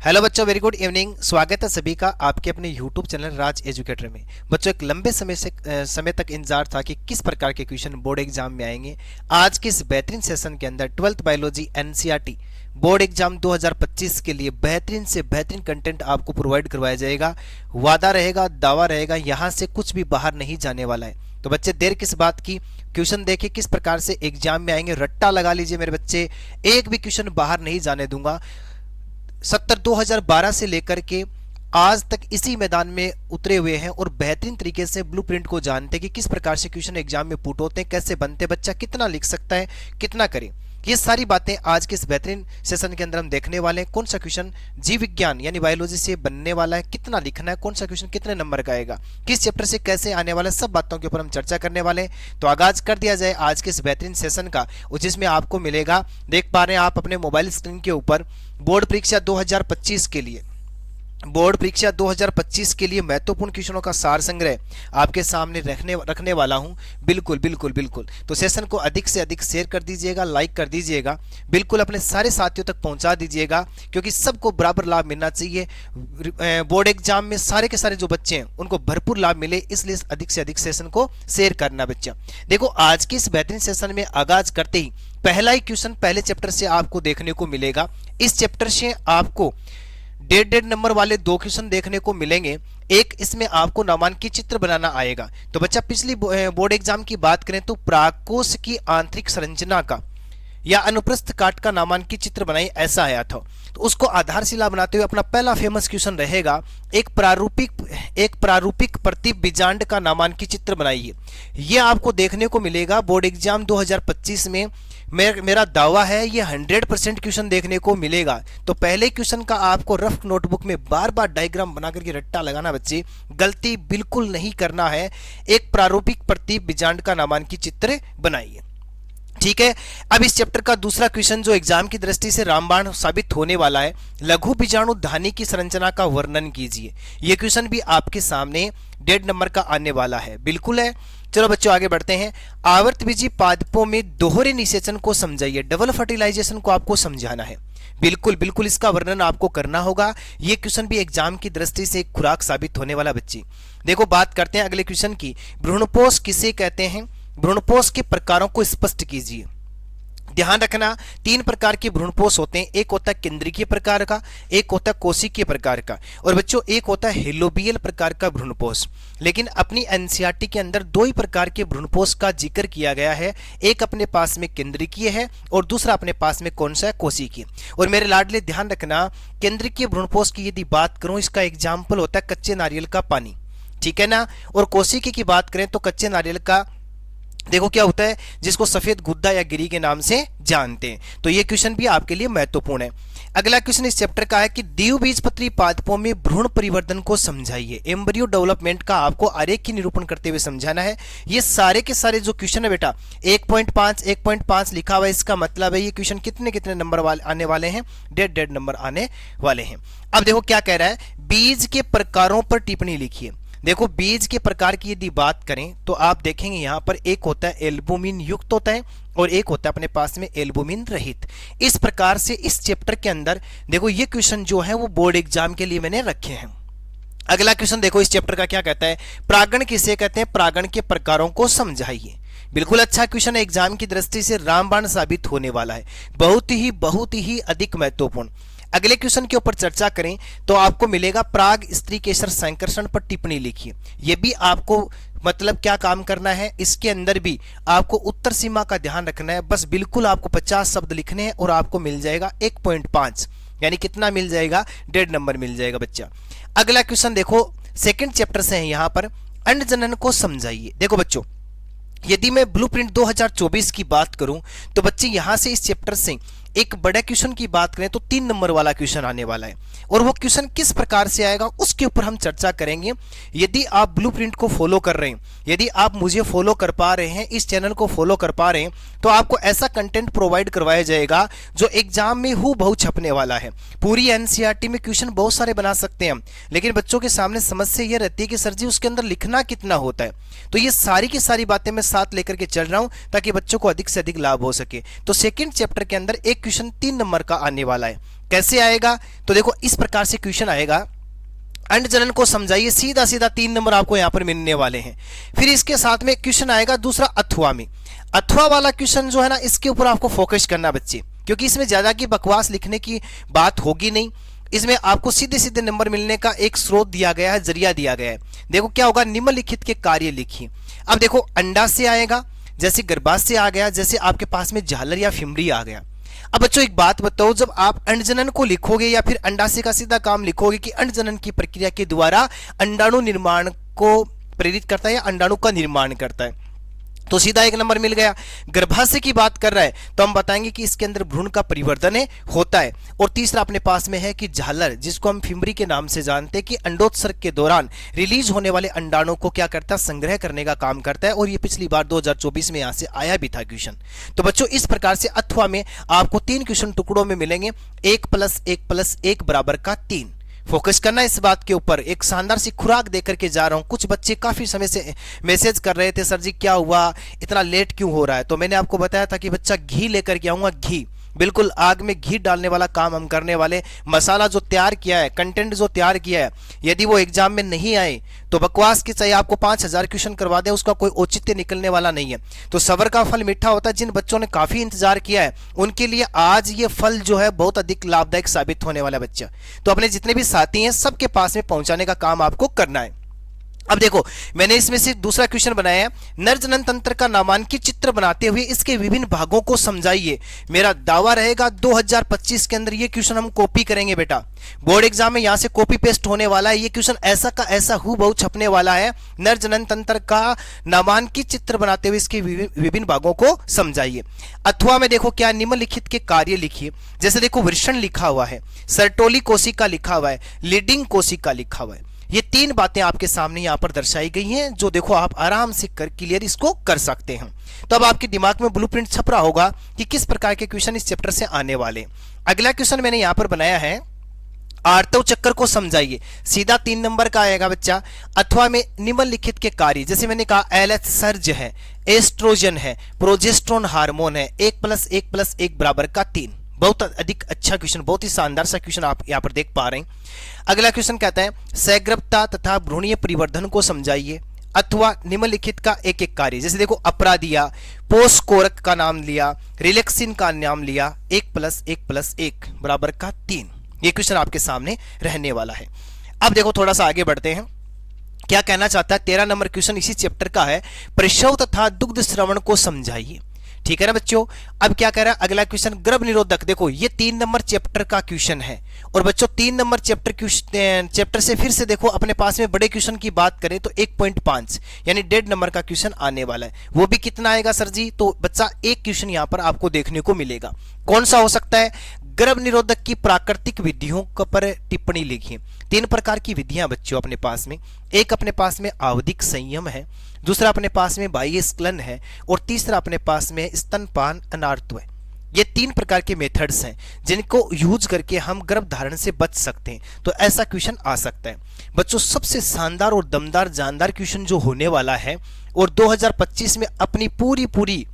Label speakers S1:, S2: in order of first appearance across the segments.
S1: Hello बच्चों, very good evening. स्वागत है सभी का आपके अपने यूट्यूब चैनल राज एजुकेटर में। बच्चों, एक लंबे समय तक इंतजार था कि किस प्रकार के क्वेश्चन बोर्ड एग्जाम में आएंगे। आज के इस बेहतरीन सेशन के अंदर 12th biology NCERT board exam 2025 के लिए बेहतरीन से बेहतरीन कंटेंट आपको प्रोवाइड करवाया जाएगा। वादा रहेगा, दावा रहेगा, यहाँ से कुछ भी बाहर नहीं जाने वाला है। तो बच्चे देर किस बात की, क्वेश्चन देखिए किस प्रकार से एग्जाम में आएंगे। रट्टा लगा लीजिए मेरे बच्चे, एक भी क्वेश्चन बाहर नहीं जाने दूंगा। 2012 से लेकर के आज तक इसी मैदान में उतरे हुए हैं और बेहतरीन तरीके से ब्लूप्रिंट को जानते हैं कि किस प्रकार से क्वेश्चन एग्जाम में पुट होते हैं, कैसे बनते हैं, बच्चा कितना लिख सकता है, कितना करे। ये सारी बातें आज के इस बेहतरीन सेशन के अंदर हम देखने वाले हैं। कौन सा क्वेश्चन जीव विज्ञान यानी बायोलॉजी से बनने वाला है, कितना लिखना है, कौन सा क्वेश्चन कितने नंबर का आएगा, किस चैप्टर से कैसे आने वाला है, सब बातों के ऊपर हम चर्चा करने वाले हैं। तो आगाज कर दिया जाए आज के इस बेहतरीन सेशन का, जिसमें आपको मिलेगा, देख पा रहे हैं आप अपने मोबाइल स्क्रीन के ऊपर, बोर्ड परीक्षा 2025 के लिए, बोर्ड परीक्षा 2025 के लिए महत्वपूर्ण क्वेश्चनों का सार संग्रह आपके सामने रखने वाला हूं। बिल्कुल बिल्कुल बिल्कुल। तो सेशन को अधिक से अधिक शेयर कर दीजिएगा, लाइक कर दीजिएगा, बिल्कुल अपने सारे साथियों तक पहुंचा दीजिएगा, क्योंकि सबको बराबर लाभ मिलना चाहिए। बोर्ड एग्जाम में सारे के सारे जो बच्चे हैं उनको भरपूर लाभ मिले, इसलिए अधिक से अधिक सेशन को शेयर करना। बच्चा देखो, आज के इस बेहतरीन सेशन में आगाज करते ही पहला ही क्वेश्चन पहले चैप्टर से आपको देखने को मिलेगा। इस चैप्टर से आपको 1.5 नंबर वाले 2 क्वेश्चन देखने को मिलेंगे। एक इसमें आपको नामांकित चित्र बनाना आएगा। तो बच्चा पिछली बोर्ड एग्जाम की बात करें तो प्राकोष की आंतरिक संरचना का या अनुप्रस्थ काट का नामांकित चित्र बनाइए, ऐसा आया था। तो उसको आधारशिला बनाते हुए अपना पहला फेमस क्वेश्चन रहेगा, एक प्रारूपिक प्रतिप बीजांड का नामांकित चित्र बनाइए। यह आपको देखने को मिलेगा बोर्ड एग्जाम 2025 में। मेरा दावा है ये 100% क्वेश्चन देखने को मिलेगा। तो पहले क्वेश्चन का आपको रफ नोटबुक में बार बार डायग्राम बना करके रट्टा लगाना, बच्चे गलती बिल्कुल नहीं करना है। एक प्रारूपिक प्रतिप बीजांड का नामांकित चित्र बनाइए, ठीक है। अब इस चैप्टर का दूसरा क्वेश्चन जो एग्जाम की दृष्टि से रामबाण साबित होने वाला है, लघु बीजाणु धानी की संरचना का वर्णन कीजिए। यह क्वेश्चन भी आपके सामने 1.5 नंबर का आने वाला है। बिल्कुल है। चलो बच्चों आगे बढ़ते हैं। आवर्तबीजी पादपों में दोहरे निषेचन को समझाइए, डबल फर्टिलाइजेशन को आपको समझाना है। बिल्कुल बिल्कुल, इसका वर्णन आपको करना होगा। यह क्वेश्चन भी एग्जाम की दृष्टि से एक खुराक साबित होने वाला। बच्चे देखो, बात करते हैं अगले क्वेश्चन की। भ्रूणपोष किसे कहते हैं? भ्रूणपोष के प्रकारों को स्पष्ट कीजिए। ध्यान रखना, 3 प्रकार के भ्रूणपोष होते हैं। एक होता है केंद्रीय प्रकार का, एक होता है कोशिकीय प्रकार का, और बच्चों एक होता है हेलोबियल प्रकार का भ्रूणपोष। लेकिन अपनी एनसीईआरटी के अंदर 2 ही प्रकार के भ्रूणपोष का जिक्र किया गया है। एक अपने पास में केंद्रीय है और दूसरा अपने पास में कौन सा है? कोशिकीय। और मेरे लाडले ध्यान रखना, केंद्रीय भ्रूणपोष की यदि बात करूं, इसका एग्जाम्पल होता है कच्चे नारियल का पानी, ठीक है ना। और कोशिकीय की बात करें तो कच्चे नारियल का देखो क्या होता है, जिसको सफेद गुद्दा या गिरी के नाम से जानते हैं। तो ये क्वेश्चन भी आपके लिए महत्वपूर्ण है। अगला क्वेश्चन इस चैप्टर का है कि द्विबीजपत्री पादपों में भ्रूण परिवर्तन को समझाइए। एम्ब्रियो डेवलपमेंट का आपको आरेख की निरूपण करते हुए समझाना है। ये सारे के सारे जो क्वेश्चन है बेटा 1.5 लिखा हुआ है, इसका मतलब है ये क्वेश्चन कितने नंबर वाले आने वाले हैं? 1.5 नंबर आने वाले हैं। अब देखो क्या कह रहा है, बीज के प्रकारों पर टिप्पणी लिखिए। देखो, बीज के प्रकार की यदि बात करें तो आप देखेंगे यहां पर एक होता है एल्बुमिन युक्त होता है और एक होता है अपने पास में एल्बुमिन रहित। इस प्रकार से इस चैप्टर के अंदर देखो ये क्वेश्चन जो है वो बोर्ड एग्जाम के लिए मैंने रखे हैं। अगला क्वेश्चन देखो इस चैप्टर का क्या कहता है, प्रागण किसे कहते हैं? प्रागण के प्रकारों को समझाइए। बिल्कुल अच्छा क्वेश्चन है, एग्जाम की दृष्टि से रामबाण साबित होने वाला है, बहुत ही अधिक महत्वपूर्ण। अगले क्वेश्चन के ऊपर चर्चा करें तो आपको मिलेगा प्राग स्त्री केसर संकर्षण पर टिप्पणी लिखिए। यह भी आपको मतलब क्या काम करना है, इसके अंदर भी आपको उत्तर सीमा का ध्यान रखना है। बस बिल्कुल आपको 50 शब्द लिखने हैं और आपको मिल जाएगा 1.5, यानी कितना मिल जाएगा? 1.5 नंबर मिल जाएगा बच्चा। अगला क्वेश्चन देखो सेकंड चैप्टर से है, यहां पर अंड जनन को समझाइए। देखो बच्चों, यदि मैं ब्लूप्रिंट 2024 की बात करूं तो बच्चे यहां से इस चैप्टर से एक बड़े क्वेश्चन की बात करें तो 3 नंबर वाला क्वेश्चन आने वाला है, और वो क्वेश्चन किस प्रकार से आएगा उसके ऊपर हम चर्चा करेंगे। यदि आप ब्लूप्रिंट को फॉलो कर रहे हैं, यदि आप मुझे फॉलो कर पा रहे हैं, इस चैनल को फॉलो कर पा रहे हैं, तो आपको ऐसा कंटेंट प्रोवाइड करवाया जाएगा जो एग्जाम में हूबहू छपने वाला है। पूरी एनसीईआरटी में क्वेश्चन बहुत सारे बना सकते हैं, लेकिन बच्चों के सामने समस्या यह रहती है कि सर जी उसके अंदर लिखना कितना होता है। तो ये सारी की सारी बातें मैं साथ लेकर के चल रहा हूं ताकि बच्चों को अधिक से अधिक लाभ हो सके। तो सेकंड चैप्टर के अंदर एक क्वेश्चन 3 नंबर का आने वाला है। कैसे आएगा? तो देखो इस प्रकार से क्वेश्चन आएगा, अंड जनन को समझाइए, सीधा सीधा 3 नंबर आपको यहां पर मिलने वाले हैं। फिर इसके साथ में क्वेश्चन आएगा दूसरा अथवा में। अथवा वाला क्वेश्चन जो है ना, इसके ऊपर आपको फोकस करना बच्चे, क्योंकि इसमें ज्यादा की बकवास लिखने की बात होगी नहीं। इसमें आपको सीधे सीधे नंबर मिलने का एक स्रोत दिया गया है, जरिया दिया गया है। देखो क्या होगा, निम्नलिखित के कार्य लिखिए। अब देखो अंडा से आएगा, जैसे गर्भाशय से आ गया, जैसे आपके पास में झालर या फिमरी आ गया। अब बच्चों एक बात बताओ, जब आप अंडजनन को लिखोगे या फिर अंडाशय का सीधा काम लिखोगे कि अंडजनन की प्रक्रिया के द्वारा अंडाणु निर्माण को प्रेरित करता है या अंडाणु का निर्माण करता है, तो सीधा 1 नंबर मिल गया। गर्भाशय की बात कर रहा है तो हम बताएंगे कि इसके अंदर भ्रूण का परिवर्धन होता है। और तीसरा अपने पास में है कि झालर, जिसको हम फिमरी के नाम से जानते हैं, कि अंडोत्सर्ग के दौरान रिलीज होने वाले अंडाणु को क्या करता है, संग्रह करने का काम करता है। और ये पिछली बार 2024 में यहां से आया भी था क्वेश्चन। तो बच्चों इस प्रकार से अथवा में आपको 3 क्वेश्चन टुकड़ों में मिलेंगे, 1 + 1 + 1 बराबर का 3। फोकस करना इस बात के ऊपर। एक शानदार सी खुराक देकर के जा रहा हूं। कुछ बच्चे काफी समय से मैसेज कर रहे थे, सर जी क्या हुआ, इतना लेट क्यों हो रहा है? तो मैंने आपको बताया था कि बच्चा घी लेकर के आऊंगा, घी, बिल्कुल आग में घी डालने वाला काम हम करने वाले। मसाला जो तैयार किया है, कंटेंट जो तैयार किया है, यदि वो एग्जाम में नहीं आए तो बकवास की चाहे आपको 5000 क्वेश्चन करवा दे, उसका कोई औचित्य निकलने वाला नहीं है। तो सब्र का फल मीठा होता है। जिन बच्चों ने काफी इंतजार किया है उनके लिए आज ये फल जो है बहुत अधिक लाभदायक साबित होने वाला बच्चा। तो अपने जितने भी साथी हैं सबके पास में पहुंचाने का काम आपको करना है। अब देखो मैंने इसमें से दूसरा क्वेश्चन बनाया है, नर जनन तंत्र का नामांकित चित्र बनाते हुए इसके विभिन्न भागों को समझाइए। मेरा दावा रहेगा 2025 के अंदर ये क्वेश्चन हम कॉपी करेंगे बेटा। बोर्ड एग्जाम में यहां से कॉपी पेस्ट होने वाला है। ये क्वेश्चन ऐसा का ऐसा हूबहू छपने वाला है। नर जनन तंत्र का नामांकित चित्र बनाते हुए इसके विभिन्न भागों को समझाइए। अथवा में देखो क्या, निम्नलिखित के कार्य लिखिए। जैसे देखो वृषण लिखा हुआ है, सर्टोली कोशिका लिखा हुआ है, लीडिंग कोशिका लिखा हुआ है। ये 3 बातें आपके सामने यहां पर दर्शाई गई हैं, जो देखो आप आराम से क्लियर इसको कर सकते हैं। तो अब आपके दिमाग में ब्लूप्रिंट छप रहा होगा कि किस प्रकार के क्वेश्चन इस चैप्टर से आने वाले। अगला क्वेश्चन मैंने यहां पर बनाया है, आर्तव चक्र को समझाइए। सीधा 3 नंबर का आएगा बच्चा। अथवा में निम्नलिखित के कार्य, जैसे मैंने कहा एलएच सर्ज है, एस्ट्रोजन है, प्रोजेस्टेरोन हार्मोन है, 1 + 1 + 1 बराबर का 3। बहुत अधिक अच्छा क्वेश्चन, बहुत ही शानदार सा क्वेश्चन आप यहां पर देख पा रहे हैं। अगला क्वेश्चन कहता है सैग्रवता तथा भ्रूणीय परिवर्धन को समझाइए। अथवा निम्नलिखित का एक एक कार्य, जैसे देखो अपराधिया, पोस्कोरक का नाम लिया, रिलेक्सिन का नाम लिया, 1 + 1 + 1 बराबर का 3। ये क्वेश्चन आपके सामने रहने वाला है। अब देखो थोड़ा सा आगे बढ़ते हैं, क्या कहना चाहता है। 13 नंबर क्वेश्चन इसी चैप्टर का है, प्रसव तथा दुग्ध श्रवण को समझाइए। ठीक है ना बच्चों। अब क्या कह रहा है अगला क्वेश्चन, गर्भ निरोधक। देखो ये 3 नंबर चैप्टर का क्वेश्चन है। और बच्चों 3 नंबर चैप्टर से फिर से देखो अपने पास में बड़े क्वेश्चन की बात करें तो 1.5 यानी 1.5 नंबर का क्वेश्चन आने वाला है। वो भी कितना आएगा सर जी? तो बच्चा एक क्वेश्चन यहां पर आपको देखने को मिलेगा। कौन सा हो सकता है? गर्भ निरोधक की प्राकृतिक विधियों पर टिप्पणी लिखिए। 3 प्रकार की विधियां बच्चों अपने पास में, एक अपने पास में आवधिक संयम है, दूसरा अपने पास में बाह्य स्खलन है, और तीसरा अपने पास में स्तनपान अनार्त्व है। ये 3 प्रकार के मेथड्स हैं जिनको यूज करके हम गर्भ धारण से बच सकते हैं। तो ऐसा क्वेश्चन आ सकता है बच्चों। सबसे शानदार और दमदार जानदार क्वेश्चन जो होने वाला है और 2025 में अपनी पूरी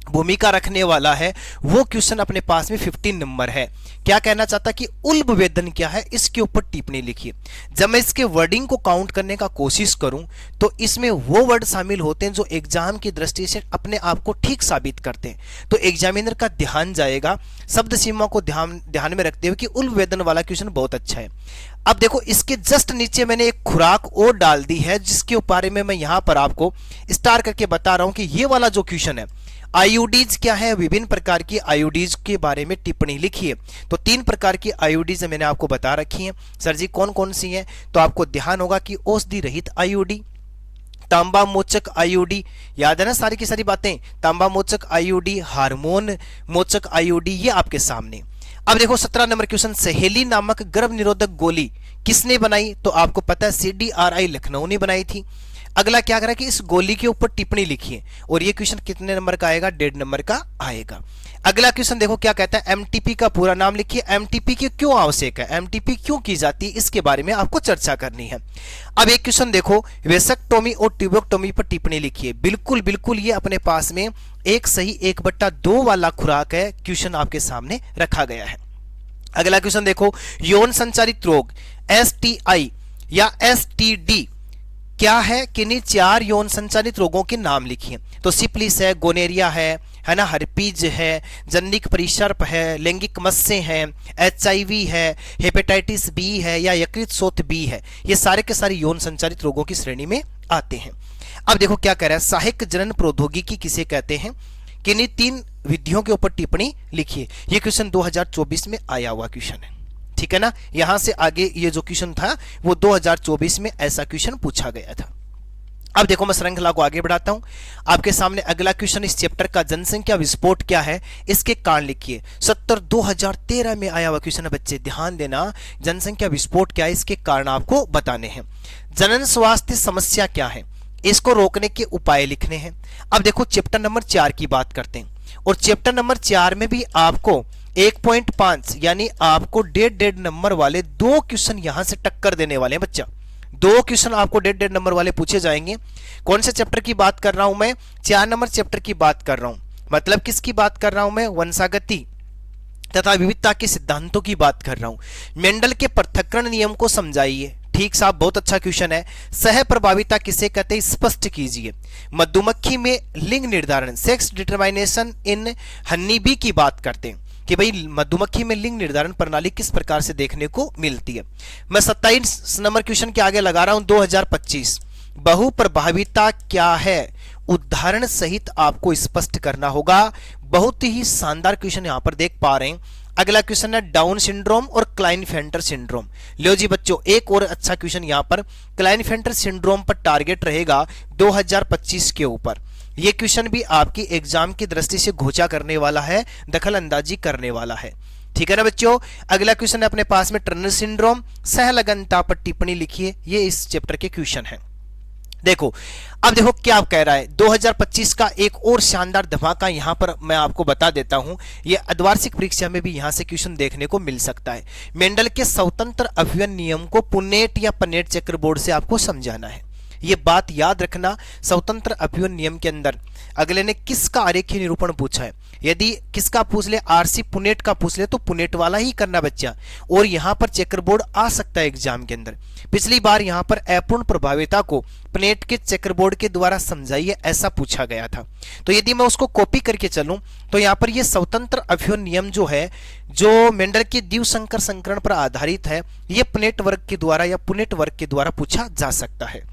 S1: भूमिका रखने वाला है, वो क्वेश्चन अपने पास में 15 नंबर है। क्या कहना चाहता कि उल्ब वेदन क्या है, इसके ऊपर टिप्पणी लिखिए। जब मैं इसके वर्डिंग को काउंट करने का कोशिश करूं तो इसमें वो वर्ड शामिल होते हैं जो एग्जाम की दृष्टि से अपने आप को ठीक साबित करते हैं। तो एग्जामिनर का ध्यान जाएगा शब्द सीमा को ध्यान में रखते हुए कि उल्ब वेदन वाला क्वेश्चन बहुत अच्छा है। अब देखो इसके जस्ट नीचे मैंने एक खुराक और डाल दी है, जिसके बारे में मैं यहां पर आपको स्टार करके बता रहा हूं कि ये वाला जो क्वेश्चन है, आईयूडीज क्या है, विभिन्न प्रकार की आईयूडीज के बारे में टिप्पणी लिखिए। तो 3 प्रकार की आईयूडीज मैंने आपको बता रखी हैं। सर जी कौन कौन सी हैं? तो आपको ध्यान होगा कि औषधि रहित आईयूडी, तांबा मोचक आईयूडी, याद है ना सारी की सारी बातें, तांबा मोचक आईयूडी, हार्मोन मोचक आईयूडी, ये आपके सामने। अब देखो 17 नंबर क्वेश्चन, सहेली नामक गर्भ निरोधक गोली किसने बनाई? तो आपको पता है CDRI लखनऊ ने बनाई थी। अगला क्या करा कि इस गोली के ऊपर टिप्पणी लिखिए, और ये क्वेश्चन कितने नंबर का आएगा? 1.5 नंबर का आएगा। अगला क्वेश्चन देखो क्या कहता है, एमटीपी का पूरा नाम लिखिए। एमटीपी की क्यों आवश्यक है, एमटीपी क्यों की जाती है, इसके बारे में आपको चर्चा करनी है। अब एक क्वेश्चन देखो, वेसक्टोमी और ट्यूबोक्टोमी पर टिप्पणी लिखिए। बिल्कुल ये अपने पास में 1 सही 1/2 वाला खुराक है, क्वेश्चन आपके सामने रखा गया है। अगला क्वेश्चन देखो, यौन संचारित रोग STI या STD क्या है? किन्हीं 4 यौन संचालित रोगों के नाम लिखिए। तो सिफिलिस है, गोनेरिया है ना, हर्पीज है, जन्निक परिसर्प है, लैंगिक मस्से हैं, HIV है, हेपेटाइटिस B है या यकृत शोथ B है। ये सारे के सारे यौन संचालित रोगों की श्रेणी में आते हैं। अब देखो क्या कह रहा है, सहायक जनन प्रौद्योगिकी किसे कहते हैं? किन्हीं 3 विधियों के ऊपर टिप्पणी लिखिए। ये क्वेश्चन 2024 में आया हुआ क्वेश्चन है, ठीक है ना। यहां से आगे ये जो क्वेश्चन था वो 2024 में ऐसा क्वेश्चन पूछा गया था। अब देखो मैं श्रृंखला को आगे बढ़ाता हूं। आपके सामने अगला क्वेश्चन इस चैप्टर का जनसंख्या विस्फोट क्या है, इसके कारण लिखिए। 2013 में आया हुआ क्वेश्चन है बच्चे, ध्यान देना। जनसंख्या विस्फोट क्या है, इसके कारण आपको बताने हैं। जनन स्वास्थ्य समस्या क्या है, इसको रोकने के उपाय लिखने हैं। अब देखो चैप्टर नंबर 4 की बात करते हैं, और चैप्टर नंबर 4 में भी आपको 1.5 यानी आपको 1.5 नंबर वाले 2 क्वेश्चन यहां से टक्कर देने वाले हैं बच्चा। 2 क्वेश्चन आपको 1.5 नंबर वाले पूछे जाएंगे। कौन से चैप्टर की बात कर रहा हूं मैं? 4 नंबर चैप्टर की बात कर रहा हूं। मतलब किसकी बात कर रहा हूं मैं? वंशागति तथा विविधता के सिद्धांतों की बात कर रहा हूं। मेंडल के पृथक्करण नियम को समझाइए। ठीक साहब, बहुत अच्छा क्वेश्चन है। सह प्रभाविता किसे कहते हैं, स्पष्ट कीजिए। मधुमक्खी में लिंग निर्धारण, सेक्स डिटरमाइनेशन इन हनी बी की बात करते हैं कि भाई मधुमक्खी में लिंग निर्धारण प्रणाली किस प्रकार से देखने को मिलती है। मैं 27 नंबर क्वेश्चन के आगे लगा रहा हूं 2025। बहु प्रभाविता क्या है, उदाहरण सहित आपको स्पष्ट करना होगा। बहुत ही शानदार क्वेश्चन यहां पर देख पा रहे हैं। अगला क्वेश्चन है डाउन सिंड्रोम और क्लाइनफेल्टर सिंड्रोम। लो जी बच्चों, एक और अच्छा क्वेश्चन यहां पर क्लाइनफेल्टर सिंड्रोम पर टारगेट रहेगा 2025 के ऊपर। यह क्वेश्चन भी आपकी एग्जाम की दृष्टि से घोचा करने वाला है, दखल अंदाजी करने वाला है, ठीक है ना बच्चों। अगला क्वेश्चन है अपने पास में टर्नर सिंड्रोम, सहलगनता पर टिप्पणी लिखिए। ये इस चैप्टर के क्वेश्चन है। देखो अब देखो क्या कह रहा है, 2025 का एक और शानदार धमाका यहां पर मैं आपको बता देता हूं। यह अर्धवार्षिक परीक्षा में भी यहां से क्वेश्चन देखने को मिल सकता है। मेंडल के स्वतंत्र अभिव्यन नियम को पुनेट या पनेट चेकरबोर्ड से आपको समझाना है। ये बात याद रखना, स्वतंत्र अभिव्यन नियम के अंदर अगले ने किसका आरेखीय निरूपण पूछा है। यदि किसका पूछ ले, आरसी पुनेट का पूछ ले, तो पुनेट वाला ही करना बच्चा। और यहां पर चेकरबोर्ड आ सकता है एग्जाम के अंदर। पिछली बार यहां पर अपूर्ण प्रभाविता को पुनेट के चेकरबोर्ड के द्वारा समझाइए, ऐसा पूछा गया था। तो यदि मैं उसको कॉपी करके चलूं तो यहां पर यह स्वतंत्र अभिव्यन नियम जो है, जो मेंडल के द्विसंकर संकरण पर आधारित है, यह पुनेट वर्ग के द्वारा या पुनेट वर्ग के द्वारा पूछा जा सकता है।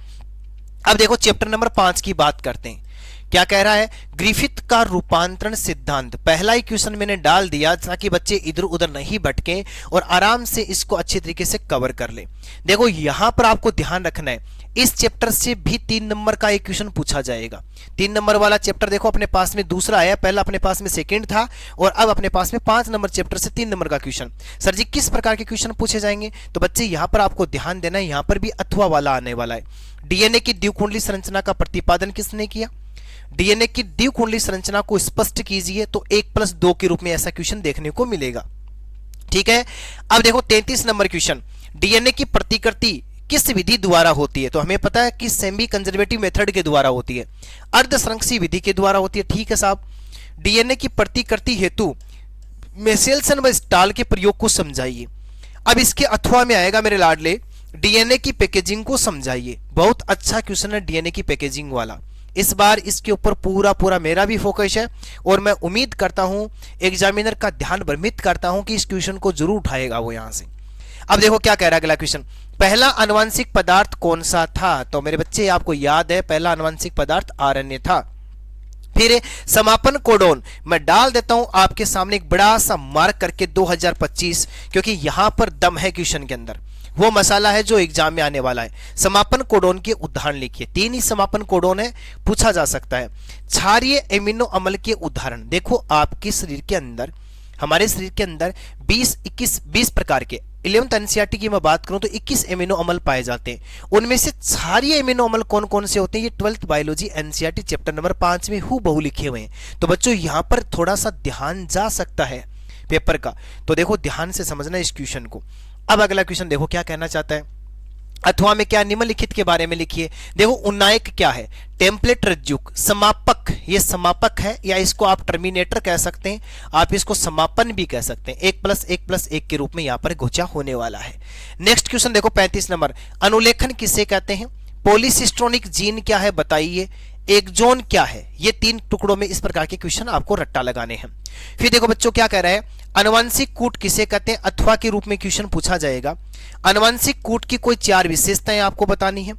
S1: अब देखो चैप्टर नंबर 5 की बात करते हैं। क्या कह रहा है, ग्रिफिथ का रूपांतरण सिद्धांत। पहला ही क्वेश्चन मैंने डाल दिया ताकि बच्चे इधर उधर नहीं भटके और आराम से इसको अच्छे तरीके से कवर कर ले। देखो यहां पर आपको ध्यान रखना है, इस चैप्टर से भी 3 नंबर का एक क्वेश्चन पूछा जाएगा। 3 नंबर वाला चैप्टर देखो अपने पास में दूसरा आया, पहला अपने पास में सेकंड था और अब अपने पास में 5 नंबर चैप्टर से 3 नंबर का क्वेश्चन। सर जी किस प्रकार के क्वेश्चन पूछे जाएंगे, तो बच्चे यहां पर आपको ध्यान देना है, यहां पर भी अथवा वाला आने वाला है। डीएनए की द्विकुंडली संरचना का प्रतिपादन किसने किया, डीएनए की द्विकुंडली संरचना को स्पष्ट कीजिए, तो 1+2 के रूप में ऐसा क्वेश्चन देखने को मिलेगा, ठीक है। अब देखो 33 नंबर क्वेश्चन, डीएनए की प्रतिकृति किस विधि द्वारा होती है, तो हमें पता है कि सेमी कंजर्वेटिव मेथड के द्वारा होती है, अर्धसंरक्षी विधि के द्वारा होती है, ठीक है साहब। डीएनए की प्रतिकृति हेतु मेसेल्सन व स्टाल के प्रयोग को समझाइए। अब इसके अथवा में आएगा मेरे लाडले, डीएनए की पैकेजिंग को समझाइए। बहुत अच्छा क्वेश्चन है डीएनए की पैकेजिंग वाला। इस बार इसके ऊपर पूरा मेरा भी फोकस है और मैं उम्मीद करता हूं, एग्जामिनर का ध्यान भ्रमित करता हूं कि इस क्वेश्चन को जरूर उठाएगा वो यहां से। अब देखो क्या कह रहा है अगला क्वेश्चन, पहला आनुवंशिक पदार्थ कौन सा था, तो मेरे बच्चे आपको याद है पहला आनुवंशिक पदार्थ आरएनए था। फिर समापन कोडोन मैं डाल देता हूं आपके सामने एक बड़ा सा मार्क करके 2025, क्योंकि यहां पर दम है क्वेश्चन के अंदर, वो मसाला है जो एग्जाम में आने वाला है। समापन कोडोन के उदाहरण लिखिए। 3 ही समापन कोडोन है, पूछा जा सकता है। क्षारीय एमिनो अम्ल के उदाहरण। देखो आपके शरीर के अंदर, हमारे शरीर के अंदर 20 प्रकार के 11th एनसीईआरटी की मैं बात करूं तो 21 एमिनो अम्ल पाए जाते हैं। उनमें से क्षारीय एमिनो अम्ल कौन कौन से होते हैं, ये 12th biology NCERT chapter number 5 में हूबहू लिखे हुए हैं। तो बच्चों यहां पर थोड़ा सा ध्यान जा सकता है पेपर का, तो देखो ध्यान से समझना इस क्वेश्चन को। अब अगला क्वेश्चन देखो क्या कहना चाहता है, अथवा में क्या निम्नलिखित के बारे में लिखिए। देखो उन्नायक क्या है, टेम्पलेट रज्जुक, समापक, ये समापक है या इसको आप टर्मिनेटर कह सकते हैं, आप इसको समापन भी कह सकते हैं। 1+1+1 के रूप में यहां पर घोचा होने वाला है। नेक्स्ट क्वेश्चन देखो 35 नंबर, अनुलेखन किसे कहते हैं, पॉलीसिस्टोनिक जीन क्या है बताइए, एक्सोन क्या है। ये 3 टुकड़ों में इस प्रकार के क्वेश्चन आपको रट्टा लगाने हैं। फिर देखो बच्चों क्या कह रहा है, आनुवंशिक कूट किसे कहते हैं, अथवा के रूप में क्वेश्चन पूछा जाएगा। आनुवंशिक कूट की कोई 4 विशेषताएं आपको बतानी है।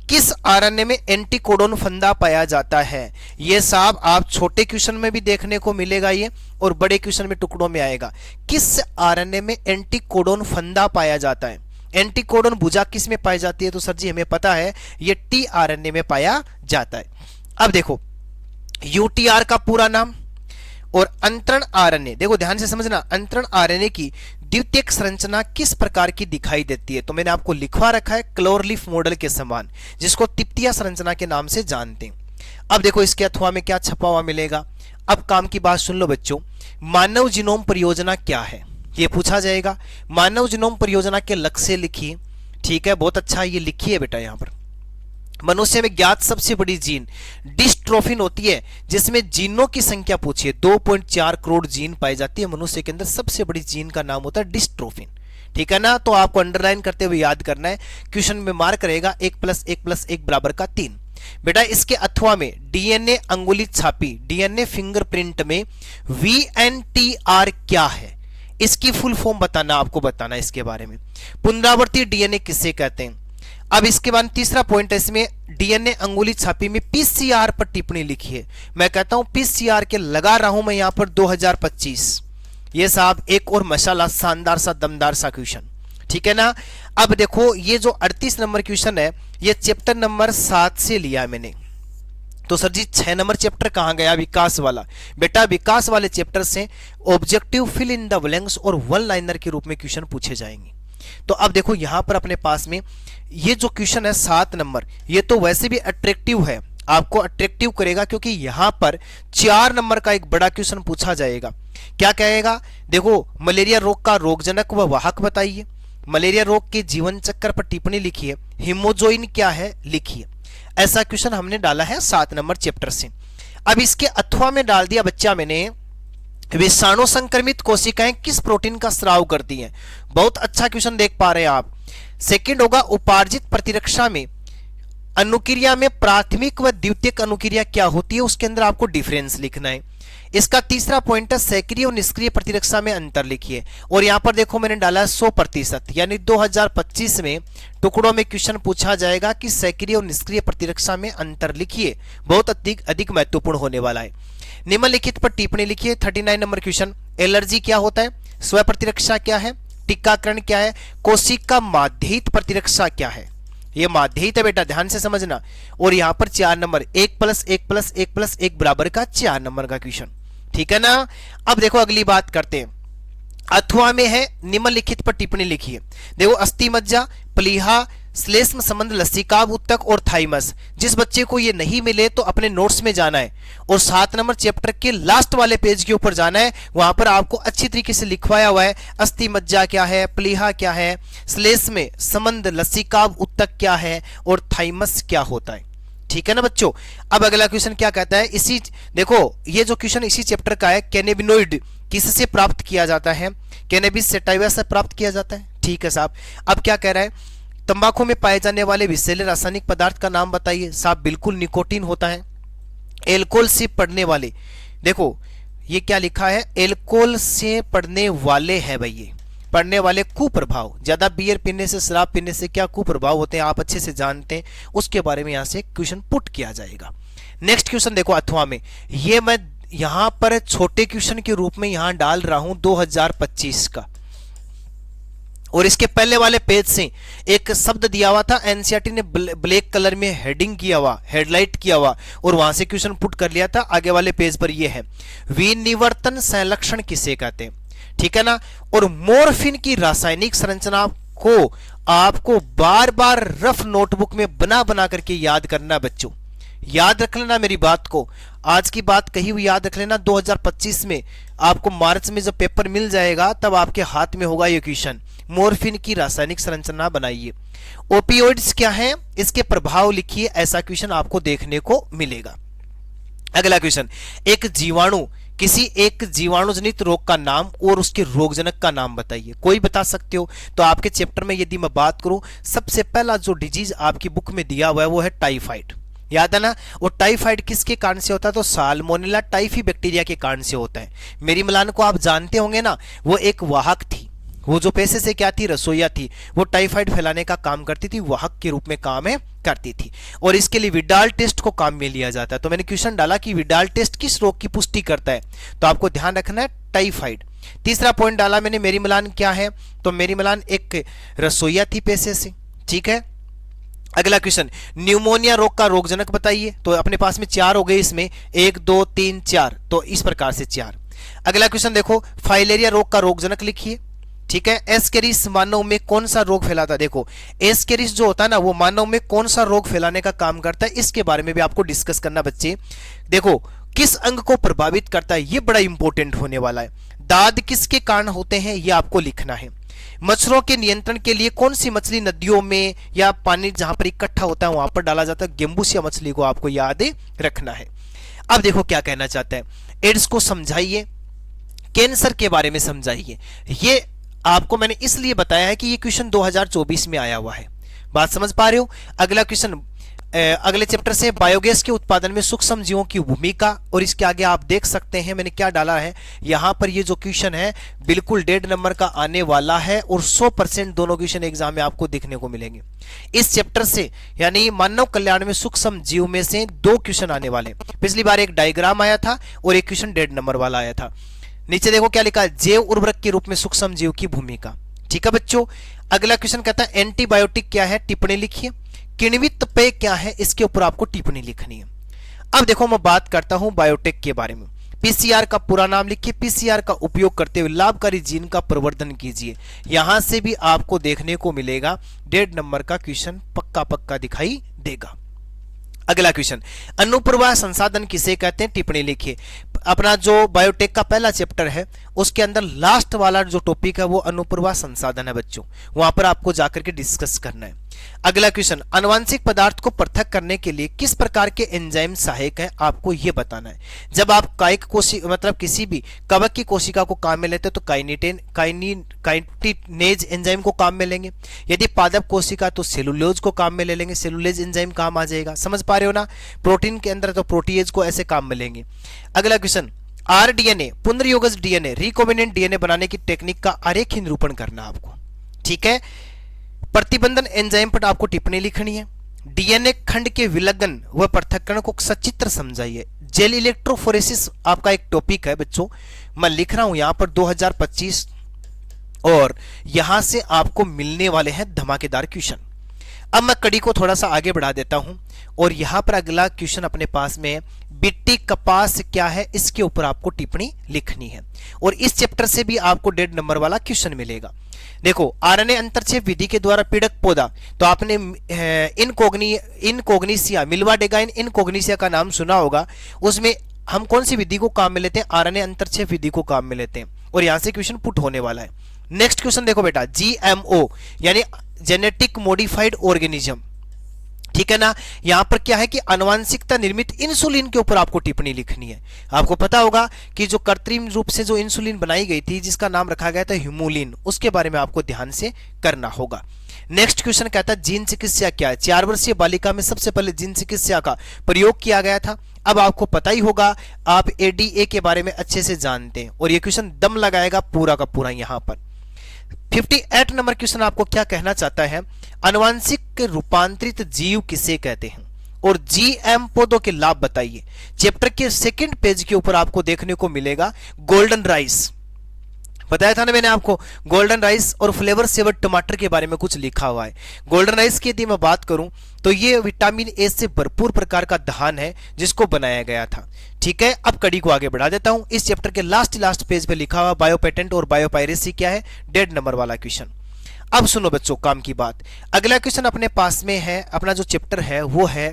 S1: किस आरएनए में एंटीकोडोन फंदा पाया जाता है, ये साहब आप छोटे क्वेश्चन में भी देखने को मिलेगा ये, और बड़े क्वेश्चन में टुकड़ों में आएगा। किस आरएनए में एंटीकोडोन फंदा पाया जाता है, एंटीकोडोन भुजा किस में पाई जाती है, तो सर जी हमें पता है ये टी आरएनए में पाया जाता है। अब देखो यूटीआर का पूरा नाम और अंतरण आरएनए, देखो ध्यान से समझना, अंतरण आरएनए की द्वितीयक संरचना किस प्रकार की दिखाई देती है, तो मैंने आपको लिखवा रखा है क्लोरलीफ मॉडल के समान, जिसको तृतीय संरचना के नाम से जानते हैं। अब देखो इसके अथवा में क्या छपा हुआ मिलेगा। अब काम की बात सुन लो बच्चों, मानव जीनोम परियोजना क्या है, ये पूछा जाएगा। मानव जीनोम परियोजना के लक्ष्य लिखिए, ठीक है, बहुत अच्छा ये लिखिए बेटा। यहां पर मनुष्य में ज्ञात सबसे बड़ी जीन डिस्ट्रोफिन होती है, जिसमें जीनों की संख्या पूछिए 2.4 करोड़ जीन पाई जाती है। मनुष्य के अंदर सबसे बड़ी जीन का नाम होता है डिस्ट्रोफिन, ठीक है ना। तो आपको अंडरलाइन करते हुए याद करना है, क्वेश्चन में मार्क करेगा 1+1+1 बराबर का 3। बेटा इसके अथवा में डीएनए अंगुली छापी, डीएनए फिंगरप्रिंट में वीएनटीआर क्या है, इसकी फुल फॉर्म बताना, आपको बताना इसके बारे में। पुनरावर्ती डीएनए किसे कहते हैं। अब इसके बाद तीसरा पॉइंट है इसमें, डीएनए अंगुली छापी में पीसीआर पर टिप्पणी लिखी है। मैं कहता हूं पीसीआर के लगा रहा हूं मैं यहां पर 2025। ये साहब एक और मसाला, शानदार सा, दमदार सा क्वेश्चन, ठीक है ना। अब देखो ये जो 38 नंबर क्वेश्चन है, ये चैप्टर नंबर 7 से लिया है मैंने। तो सर जी 6 नंबर चैप्टर कहां गया, विकास वाला। बेटा विकास वाले चैप्टर से objective fill in the blanks और वन लाइनर के रूप में क्वेश्चन पूछे जाएंगे। तो अब देखो यहां पर अपने पास में ये जो क्वेश्चन है 7 नंबर, ये तो वैसे भी अट्रैक्टिव है, आपको अट्रैक्टिव करेगा, क्योंकि यहां पर 4 नंबर का एक बड़ा क्वेश्चन पूछा जाएगा। क्या कहेगा, देखो मलेरिया रोग का रोगजनक व वाहक बताइए, मलेरिया रोग के जीवन चक्र पर टिप्पणी लिखिए, हिमोजोइन क्या है लिखिए। ऐसा क्वेश्चन हमने डाला है 7 नंबर चैप्टर से। अब इसके अथवा में डाल दिया बच्चा मैंने, विषाणु संक्रमित कोशिकाएं किस प्रोटीन का स्राव करती हैं। बहुत अच्छा क्वेश्चन देख पा रहे हैं आप। सेकंड होगा उपार्जित प्रतिरक्षा में अनुक्रिया में प्राथमिक व द्वितीयक अनुक्रिया क्या होती है, उसके अंदर आपको डिफरेंस लिखना है। इसका तीसरा पॉइंट है सक्रिय और निष्क्रिय प्रतिरक्षा में अंतर लिखिए। और यहां पर देखो मैंने डाला है 100%, यानी 2025 में टुकड़ों में क्वेश्चन पूछा जाएगा कि सक्रिय और निष्क्रिय प्रतिरक्षा में अंतर लिखिए, बहुत अधिक महत्वपूर्ण होने वाला है। निम्नलिखित पर टिप्पणी लिखिए। 39 नंबर क्वेश्चन, एलर्जी क्या होता है, स्व प्रतिरक्षा क्या है, टीकाकरण क्या है, कोशिका माध्यित प्रतिरक्षा क्या है। ये माध्यित है बेटा, ध्यान से समझना। और यहां पर 4 नंबर, 1+1+1+1 बराबर का 4 नंबर का क्वेश्चन, ठीक है ना। अब देखो अगली बात करते हैं, अथवा में है निम्नलिखित पर टिप्पणी लिखिए। देखो अस्थि मज्जा, प्लीहा, श्लेष्म संबंध, लसिकाभ उत्तक और थाइमस। जिस बच्चे को ये नहीं मिले तो अपने नोट्स में जाना है और 7 नंबर चैप्टर के लास्ट वाले पेज के ऊपर जाना है, वहां पर आपको अच्छी तरीके से लिखवाया हुआ है अस्थि मज्जा क्या है, प्लीहा क्या है, श्लेष्म संबंध, लसिकाभ उत्तक क्या है और थाइमस क्या होता है, ठीक है ना बच्चों। अब अगला क्वेश्चन क्या कहता है, इसी देखो ये जो क्वेश्चन इसी चैप्टर का है, कैनेबिनोइड किससे प्राप्त किया जाता है, कैनेबिस सेटाइवा से प्राप्त किया जाता है, ठीक है साहब। अब क्या कह रहा है, तंबाकू में पाए जाने वाले विषैले रासायनिक पदार्थ का नाम बताइए। साहब बिल्कुल निकोटीन होता है। एल्कोहल से पड़ने वाले, देखो ये क्या लिखा है, एल्कोहल से पड़ने वाले हैं भाई, ये पड़ने वाले कुप्रभाव, ज्यादा बियर पीने से, शराब पीने से क्या कुप्रभाव होते हैं आप अच्छे से जानते हैं, उसके बारे में यहां से क्वेश्चन पुट किया जाएगा। नेक्स्ट क्वेश्चन देखो अथवा में, ये मैं यहां पर छोटे क्वेश्चन के रूप में यहां डाल रहा हूं 2025 का, और इसके पहले वाले पेज से एक शब्द दिया हुआ था, एनसीईआरटी ने ब्लैक कलर में हेडिंग किया हुआ, हेडलाइट किया हुआ, और वहां से क्वेश्चन पुट कर लिया था। आगे वाले पेज पर यह है, विनिवर्तन संलक्षण किसे कहते हैं, ठीक है ना। और मोरफिन की रासायनिक संरचना को आपको बार बार रफ नोटबुक में बना बना करके याद करना बच्चों, याद रख लेना मेरी बात को, आज की बात कही हुई याद रख लेना। 2025 में आपको मार्च में जब पेपर मिल जाएगा तब आपके हाथ में होगा ये क्वेश्चन। मॉर्फिन की रासायनिक संरचना बनाइए। ओपियोइड्स क्या है, इसके प्रभाव लिखिए। ऐसा क्वेश्चन आपको देखने को मिलेगा। अगला क्वेश्चन, एक जीवाणु, किसी एक जीवाणुजनित रोग का नाम और उसके रोगजनक का नाम बताइए। कोई बता सकते हो? तो आपके चैप्टर में यदि मैं बात करूं, सबसे पहला जो डिजीज आपकी बुक में दिया हुआ है वो है टाइफाइड। याद है ना? वो टाइफाइड किसके कारण से होता है? तो साल्मोनेला टाइफी बैक्टीरिया के कारण से होता है। मेरी मिलान को आप जानते होंगे ना, वो एक वाहक थी। वो जो पैसे से क्या थी, रसोईया थी। वो टाइफाइड फैलाने का काम करती थी, वाहक के रूप में काम है करती थी। और इसके लिए विडाल टेस्ट को काम में लिया जाता है। तो मैंने क्वेश्चन डाला कि विडाल टेस्ट किस रोग की पुष्टि करता है, तो आपको ध्यान रखना है टाइफाइड। तीसरा पॉइंट डाला मैंने, मेरी मिलान क्या है, तो मेरी मिलान एक रसोईया थी पैसे से। ठीक है। अगला क्वेश्चन, न्यूमोनिया रोग का रोगजनक बताइए। तो अपने पास में 4 हो गए इसमें, 1 2 3 4, तो इस प्रकार से 4। अगला क्वेश्चन देखो, फाइलेरिया रोग का रोगजनक लिखिए। ठीक है। एस्केरिस मानव में कौन सा रोग फैलाता है? देखो एस्केरिस जो होता है ना, वो मानव में कौन सा रोग फैलाने का काम करता है, इसके बारे में भी आपको डिस्कस करना बच्चे। देखो किस अंग को प्रभावित करता है, ये बड़ा इंपॉर्टेंट होने वाला है। दाद किसके कारण होते हैं, ये आपको लिखना है। मच्छरों के नियंत्रण के लिए कौन सी मछली नदियों में या पानी जहां पर इकट्ठा होता है वहां पर डाला जाता है? गेम्बूसिया मछली को आपको याद रखना है। अब देखो क्या कहना चाहता है, एड्स को समझाइए, कैंसर के बारे में समझाइए। ये आपको मैंने इसलिए बताया है कि ये क्वेश्चन 2024 में आया हुआ है। बात समझ पा रहे हो? अगला क्वेश्चन, अगले चैप्टर से बायोगैस के उत्पादन में सूक्ष्म जीवों की भूमिका, और इसके आगे आप देख सकते हैं मैंने क्या डाला है यहां पर। ये जो क्वेश्चन है बिल्कुल 1.5 नंबर का आने वाला है, और 100% दोनों क्वेश्चन एग्जाम में आपको देखने को मिलेंगे इस चैप्टर से। यानी मानव कल्याण में सूक्ष्म जीव में से 2 क्वेश्चन आने वाले। पिछली बार एक डायग्राम आया था और एक क्वेश्चन 1.5 नंबर वाला आया था। नीचे देखो क्या लिखा है, जैव उर्वरक के रूप में सूक्ष्म जीव की भूमिका। ठीक है बच्चों। अगला क्वेश्चन कहता है एंटीबायोटिक क्या है, टिप्पणी लिखिए। किण्वित पेय क्या है, इसके ऊपर आपको टिप्पणी लिखनी है। अब देखो मैं बात करता हूं बायोटेक के बारे में। पीसीआर का पूरा नाम लिखिए। पीसीआर का उपयोग करते हुए लाभकारी जीन का प्रवर्धन कीजिए। यहां से भी आपको देखने को मिलेगा 1.5 नंबर का क्वेश्चन पक्का पक्का दिखाई देगा। अगला क्वेश्चन, अनुप्रवाह संसाधन किसे कहते हैं, टिप्पणी लिखिए। अपना जो बायोटेक का पहला चैप्टर है उसके अंदर लास्ट वाला जो टॉपिक है वो अनुप्रवाह संसाधन है बच्चों, वहां पर आपको जाकर के डिस्कस करना है। अगला क्वेश्चन, आनुवांशिक पदार्थ को पृथक करने के लिए किस प्रकार के एंजाइम सहायक है, आपको यह बताना है। जब आप कायिक कोशिका मतलब किसी भी कवक की कोशिका को काम में लेते हैं तो काइटिनेज एंजाइम को काम में लेंगे। यदि पादप कोशिका तो सेलुलोज को काम में ले लेंगे, सेलुलोज एंजाइम काम आ जाएगा। समझ पा रहे हो ना? प्रोटीन के अंदर तो प्रोटीएज को ऐसे काम में लेंगे। अगला क्वेश्चन, आरडीएनए पुनर्योगज डीएनए रिकॉम्बिनेंट डीएनए बनाने की टेक्निक का आरेखीय निरूपण करना आपको। ठीक है। प्रतिबंधन एंजाइम पर आपको टिप्पणी लिखनी है। डीएनए खंड के विलगन व पृथक्करण को सचित्र समझाइए। जेल इलेक्ट्रोफोरेसिस आपका एक टॉपिक है बच्चों, मैं लिख रहा हूं यहां पर 2025, और यहां से आपको मिलने वाले हैं धमाकेदार क्वेश्चन। अब मैं कड़ी को थोड़ा सा आगे बढ़ा देता हूं, और यहां पर अगला क्वेश्चन अपने पास में है, बिट्टी कपास क्या है, इसके ऊपर आपको टिप्पणी लिखनी है। और इस चैप्टर से भी आपको 1.5 नंबर वाला क्वेश्चन मिलेगा। देखो आरएनए अंतरक्षेप विधि के द्वारा पीड़क पौधा, तो आपने इनकोग्निसिया मिल्वाडेगाइन इनकोग्निसिया का नाम सुना होगा। उसमें हम कौन सी विधि को काम में लेते हैं, आरएनए अंतरक्षेप विधि को काम में लेते हैं, और यहां से क्वेश्चन पुट होने वाला है। नेक्स्ट क्वेश्चन देखो बेटा, जीएमओ यानी जेनेटिक मॉडिफाइड ऑर्गेनिज्म। ठीक है ना? यहां पर क्या है कि आनुवांशिकता निर्मित इंसुलिन के ऊपर आपको टिप्पणी लिखनी है। आपको पता होगा कि जो कृत्रिम रूप से जो इंसुलिन बनाई गई थी जिसका नाम रखा गया था ह्यूमुलिन, उसके बारे में आपको ध्यान से करना होगा। नेक्स्ट क्वेश्चन कहता है जीन चिकित्सा क्या है। 4 वर्षीय बालिका में सबसे पहले जीन चिकित्सा का प्रयोग किया गया था। अब आपको पता ही होगा, आप एडीए के बारे में अच्छे से जानते हैं, और यह क्वेश्चन दम लगाएगा पूरा का पूरा यहां पर। 58 नंबर क्वेश्चन आपको क्या कहना चाहता है, आनुवांशिक रूपांतरित जीव किसे कहते हैं, और जीएम पौधों के लाभ बताइए। चैप्टर के 2nd पेज के ऊपर आपको देखने को मिलेगा गोल्डन राइस। बताया था ना मैंने आपको, गोल्डन राइस और फ्लेवर सेवर टमाटर के बारे में कुछ लिखा हुआ है। गोल्डन राइस की यदि मैं बात करूं तो ये विटामिन ए से भरपूर प्रकार का धान है जिसको बनाया गया था। ठीक है। अब कड़ी को आगे बढ़ा देता हूं। इस चैप्टर के लास्ट पेज पे लिखा हुआ बायोपेटेंट और बायोपायरेसी क्या है, 1.5 नंबर वाला क्वेश्चन। अब सुनो बच्चों काम की बात। अगला क्वेश्चन अपने पास में है, अपना जो चैप्टर है वो है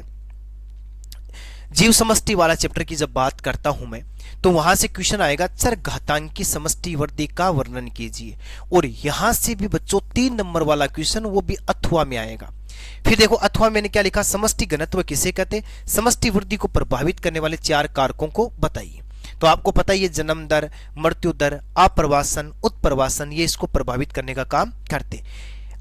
S1: जीव समष्टि वाला चैप्टर की जब बात करता हूं मैं, तो वहां से क्वेश्चन आएगा चर घातांक की समष्टि वर्दी का वर्णन कीजिए। और यहां से भी बच्चों 3 नंबर वाला क्वेश्चन वो भी अथवा में आएगा। फिर देखो अथवा मैंने क्या लिखा, समष्टि घनत्व किसे कहते हैं, समष्टि वृद्धि को प्रभावित करने वाले 4 कारकों को बताइए। तो आपको पता ही है जन्म दर, मृत्यु दर, आप्रवासन, उत्प्रवासन, ये इसको प्रभावित करने का काम करते।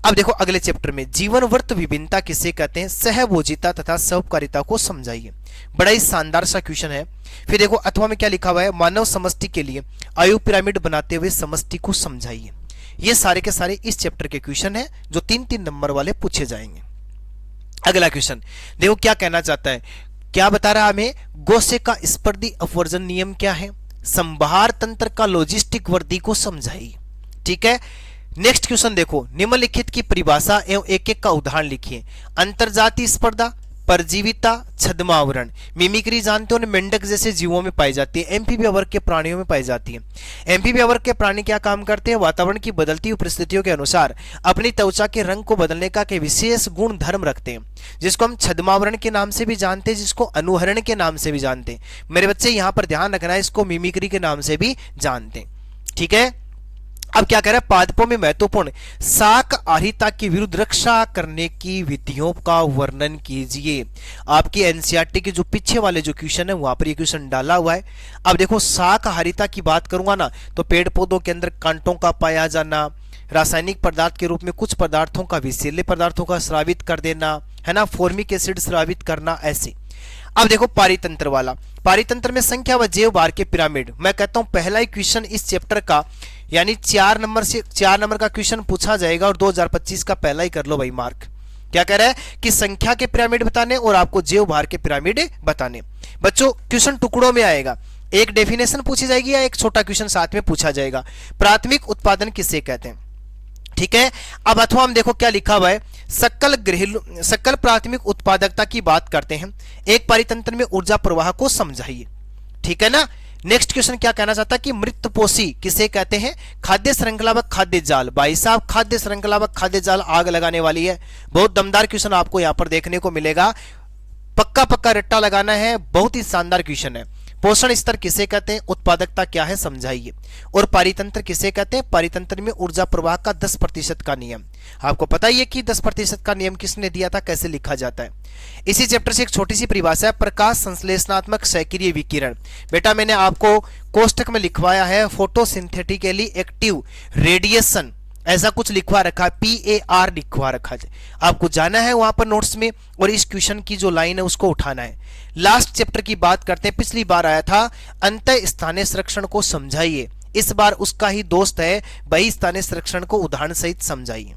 S1: अब देखो अगले चैप्टर में जीवन वर्त विभिन्नता किसे कहते हैं, सहभोजिता तथा सहकारिता को समझाइए। बड़ा ही शानदार सा क्वेश्चन है। फिर देखो अथवा में क्या लिखा हुआ है, मानव समष्टि के लिए आयु पिरामिड बनाते हुए समष्टि को समझाइए। ये सारे के सारे इस चैप्टर के क्वेश्चन है जो 3-3 नंबर वाले पूछे जाएंगे। अगला क्वेश्चन देखो क्या कहना चाहता है, क्या बता रहा हमें, गोसे का स्पर्धी अपवर्जन नियम क्या है, संभार तंत्र का लॉजिस्टिक वर्दी को समझाइए। ठीक है, नेक्स्ट क्वेश्चन देखो, निम्नलिखित की परिभाषा एवं एक एक का उदाहरण लिखिए। अंतरजातीय स्पर्धा, परजीविता, छद्मावरण। मिमिक्री जानते हो ना, मेंढक जैसे जीवों में पाई जाती है, एम्फीबिया वर्ग के प्राणियों में पाई जाती है। एम्फीबिया वर्ग के प्राणी क्या काम करते हैं, वातावरण की बदलती हुई परिस्थितियों के अनुसार अपनी त्वचा के रंग को बदलने का के विशेष गुण धर्म रखते हैं, जिसको हम छद्मावरण के नाम से भी जानते हैं, जिसको अनुहरण के नाम से भी जानते हैं। मेरे बच्चे यहाँ पर ध्यान रखना है, इसको मिमिक्री के नाम से भी जानते हैं। ठीक है, अब क्या कह रहा है, पादपों में महत्वपूर्ण शाकाहारिता की विरुद्ध रक्षा करने की विधियों का वर्णन कीजिए। आपकी एनसीईआरटी के जो पीछे वाले जो क्वेश्चन है वहां पर ये क्वेश्चन डाला हुआ है। अब देखो शाकाहारिता की बात करूंगा ना, तो पेड़ पौधों के अंदर कांटों का पाया जाना, रासायनिक पदार्थ के रूप में कुछ पदार्थों का विषैले पदार्थों का स्रावित कर देना, है ना, फॉर्मिक एसिड स्रावित करना, ऐसे। अब देखो पारितंत्र वाला, पारितंत्र में संख्या व जैव भार के पिरामिड। मैं कहता हूं पहला ही क्वेश्चन इस चैप्टर का, यानी 4 नंबर का क्वेश्चन पूछा जाएगा और 2025 का पहला ही कर लो भाई मार्क। क्या कह रहा है कि संख्या के पिरामिड बताने और आपको जैव भार के पिरामिड बताने। बच्चों क्वेश्चन टुकड़ों में आएगा, एक डेफिनेशन पूछी जाएगी या एक छोटा क्वेश्चन साथ में पूछा जाएगा। प्राथमिक उत्पादन किसे कहते हैं। ठीक है, अब अथवा हम देखो क्या लिखा हुआ है, सकल प्राथमिक उत्पादकता की बात करते हैं, एक पारितंत्र में ऊर्जा प्रवाह को समझाइए। ठीक है ना। नेक्स्ट क्वेश्चन क्या कहना चाहता है कि मृतपोषी किसे कहते हैं, खाद्य श्रृंखला व खाद्य जाल। भाई साहब खाद्य श्रृंखला व खाद्य जाल आग लगाने वाली है। बहुत दमदार क्वेश्चन आपको यहां पर देखने को मिलेगा, पक्का रट्टा लगाना है, बहुत ही शानदार क्वेश्चन है। पोषण स्तर किसे कहते हैं, उत्पादकता क्या है समझाइए। और पारितंत्र किसे कहते हैं, पारितंत्र में ऊर्जा प्रवाह का 10% का नियम। आपको पता ही है कि 10% का नियम किसने दिया था, कैसे लिखा जाता है। इसी चैप्टर से एक छोटी सी परिभाषा है, प्रकाश संश्लेषणात्मक सक्रिय विकिरण। बेटा मैंने आपको कोष्टक में लिखवाया है, फोटोसिंथेटिकली एक्टिव रेडिएशन, ऐसा कुछ लिखवा रखा है, PAR लिखवा रखा है। आपको जाना है वहां पर नोट्स में और इस क्वेश्चन की जो लाइन है उसको उठाना है। लास्ट चैप्टर की बात करते हैं, पिछली बार आया था अंतः स्थानीय संरक्षण को समझाइए, इस बार उसका ही दोस्त है बही स्थानीय संरक्षण को उदाहरण सहित समझाइए।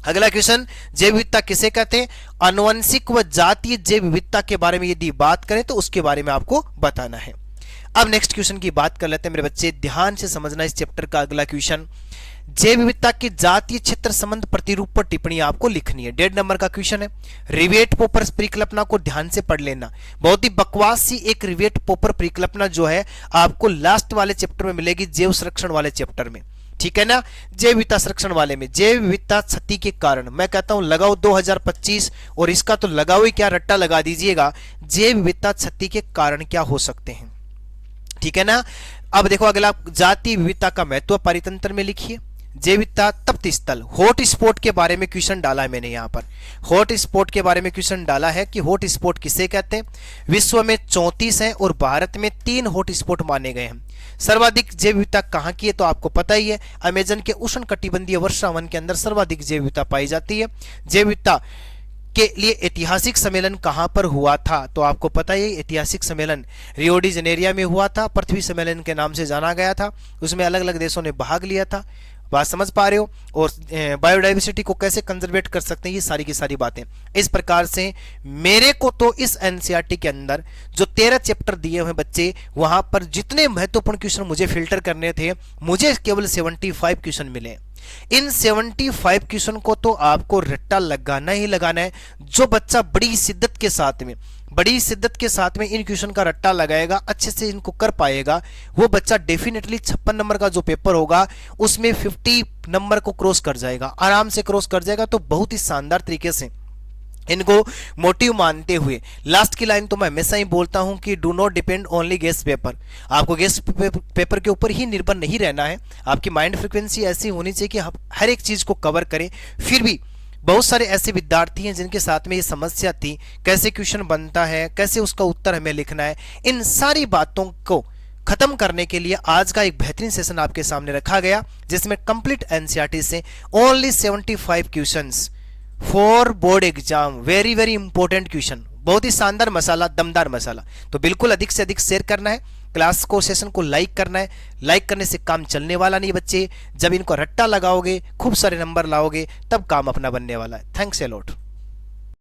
S1: अगला क्वेश्चन, जैव विविधता किसे कहते हैं, आनुवंशिक व जातीय जैव विविधता के बारे में यदि बात करें तो उसके बारे में आपको बताना है। अब नेक्स्ट क्वेश्चन की बात कर लेते हैं मेरे बच्चे, ध्यान से समझना इस चैप्टर का अगला क्वेश्चन। जैव विविधता के जातीय क्षेत्र संबंध प्रतिरूप पर टिप्पणी आपको लिखनी है। 1.5 नंबर का क्वेश्चन है। रिवेट पोपर परिकल्पना को ध्यान से पढ़ लेना, बहुत ही बकवास सी एक रिवेट पोपर परिकल्पना जो है आपको लास्ट वाले चैप्टर में मिलेगी, जैव संरक्षण वाले चैप्टर में। ठीक है ना, जैव विविधता संरक्षण वाले में जैव विविधता क्षति के कारण, मैं कहता हूं लगाओ 2025 और इसका तो लगाओ ही क्या, रट्टा लगा दीजिएगा, जैव विविधता क्षति के कारण क्या हो सकते हैं। ठीक है ना। अब देखो अगला, जातीय विविधता का महत्व पारितंत्र में लिखिए। जैव विविधता तप्त स्थल, हॉट स्पॉट के बारे में क्वेश्चन डाला है मैंने यहाँ पर, हॉट स्पॉट के बारे में क्वेश्चन डाला है कि हॉट स्पॉट किसे कहते हैं। विश्व में 34 हैं और भारत में 3 हॉट स्पॉट माने गए हैं। सर्वाधिक जैव विविधता कहाँ की है तो आपको पता ही है, अमेजन के उष्ण कटिबंधीय वर्षा वन के अंदर सर्वाधिक जैव विविधता पाई जाती है। जैव विविधता के लिए ऐतिहासिक सम्मेलन कहां पर हुआ था तो आपको पता ही, ऐतिहासिक सम्मेलन रियो डी जनेरिया में हुआ था, पृथ्वी सम्मेलन के नाम से जाना गया था। उसमें अलग अलग देशों ने भाग लिया था। बात समझ पा रहे हो। और बायोडाइवर्सिटी को कैसे कंजर्वेट कर सकते हैं, ये सारी की सारी बातें। इस प्रकार से मेरे को तो इस एनसीईआरटी के अंदर जो 13 चैप्टर दिए हुए बच्चे, वहां पर जितने महत्वपूर्ण क्वेश्चन मुझे फिल्टर करने थे, मुझे केवल 75 क्वेश्चन मिले। इन 75 क्वेश्चन को तो आपको रट्टा लगाना ही लगाना है। जो बच्चा बड़ी शिद्दत के साथ में इन क्वेश्चन का रट्टा लगाएगा, अच्छे से इनको कर पाएगा, वो बच्चा डेफिनेटली 56 नंबर का जो पेपर होगा उसमें 50 नंबर को क्रॉस कर जाएगा, आराम से क्रॉस कर जाएगा। तो बहुत ही शानदार तरीके से इनको मोटिव मानते हुए लास्ट की लाइन तो मैं हमेशा ही बोलता हूं कि do not depend only guest paper. आपको गेस्ट पेपर के ऊपर ही निर्भर नहीं रहना है, आपकी माइंड फ्रिक्वेंसी ऐसी होनी चाहिए कि आप हर एक चीज को कवर करें। फिर भी बहुत सारे ऐसे विद्यार्थी हैं जिनके साथ में ये समस्या थी, कैसे क्वेश्चन बनता है, कैसे उसका उत्तर हमें लिखना है, इन सारी बातों को खत्म करने के लिए आज का एक बेहतरीन सेशन आपके सामने रखा गया, जिसमें कंप्लीट एनसीईआरटी से only 75 questions for board exam, very very important question, बहुत ही शानदार मसाला, दमदार मसाला। तो बिल्कुल अधिक से अधिक शेयर करना है, क्लास को, सेशन को लाइक करना है। लाइक करने से काम चलने वाला नहीं बच्चे, जब इनको रट्टा लगाओगे, खूब सारे नंबर लाओगे, तब काम अपना बनने वाला है। Thanks a lot.